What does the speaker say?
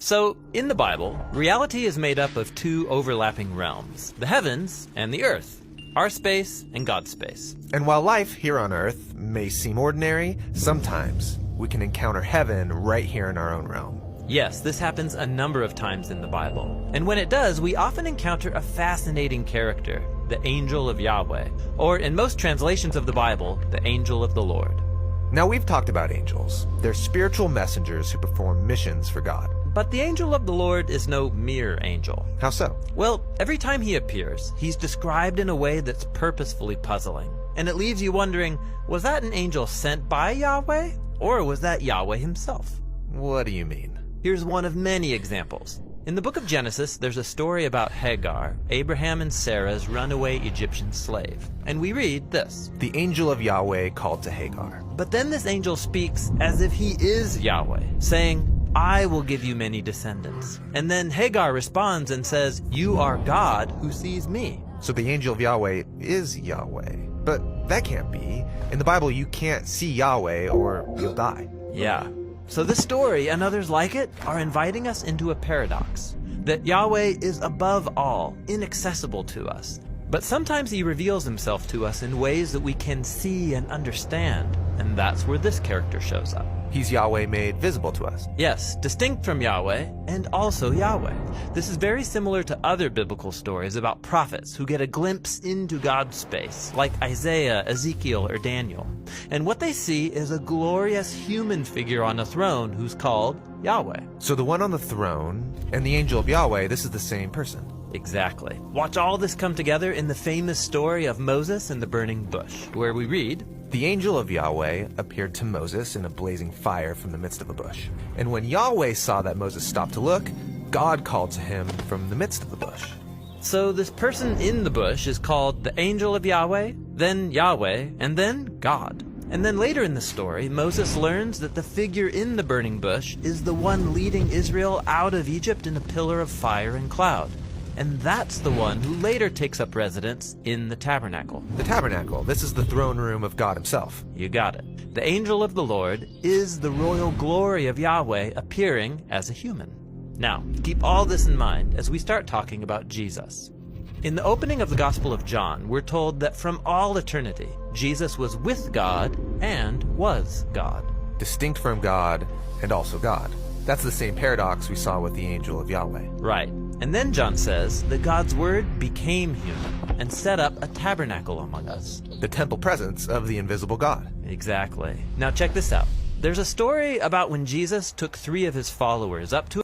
So, in the Bible, reality is made up of two overlapping realms, the heavens and the earth, our space and God's space. And while life here on Earth may seem ordinary, sometimes we can encounter heaven right here in our own realm. Yes, this happens a number of times in the Bible. And when it does, we often encounter a fascinating character, the angel of Yahweh, or in most translations of the Bible, the angel of the Lord. Now we've talked about angels. They're spiritual messengers who perform missions for God. But the angel of the Lord is no mere angel. How so? Well, every time he appears, he's described in a way that's purposefully puzzling. And it leaves you wondering, was that an angel sent by Yahweh? Or was that Yahweh himself? What do you mean? Here's one of many examples. In the book of Genesis, there's a story about Hagar, Abraham and Sarah's runaway Egyptian slave. And we read this. The angel of Yahweh called to Hagar. But then this angel speaks as if he is Yahweh, saying, I will give you many descendants. And then Hagar responds and says, you are God who sees me. So the angel of Yahweh is Yahweh. But that can't be. In the Bible, you can't see Yahweh or you'll die. Yeah. So this story and others like it are inviting us into a paradox. That Yahweh is above all, inaccessible to us. But sometimes he reveals himself to us in ways that we can see and understand. And that's where this character shows up. He's Yahweh made visible to us. Yes, distinct from Yahweh, and also Yahweh. This is very similar to other biblical stories about prophets who get a glimpse into God's space, like Isaiah, Ezekiel, or Daniel. And what they see is a glorious human figure on a throne who's called Yahweh. So the one on the throne and the angel of Yahweh, this is the same person. Exactly. Watch all this come together in the famous story of Moses and the burning bush, where we read, The angel of Yahweh appeared to Moses in a blazing fire from the midst of a bush. And when Yahweh saw that Moses stopped to look, God called to him from the midst of the bush. So this person in the bush is called the angel of Yahweh, then Yahweh, and then God. And then later in the story, Moses learns that the figure in the burning bush is the one leading Israel out of Egypt in a pillar of fire and cloud. And that's the one who later takes up residence in the tabernacle. The tabernacle, this is the throne room of God himself. You got it. The angel of the Lord is the royal glory of Yahweh appearing as a human. Now, keep all this in mind as we start talking about Jesus. In the opening of the Gospel of John, we're told that from all eternity, Jesus was with God and was God. Distinct from God and also God. That's the same paradox we saw with the angel of Yahweh. Right. And then John says that God's Word became human and set up a tabernacle among us. The temple presence of the invisible God. Exactly. Now check this out. There's a story about when Jesus took 3 of his followers up to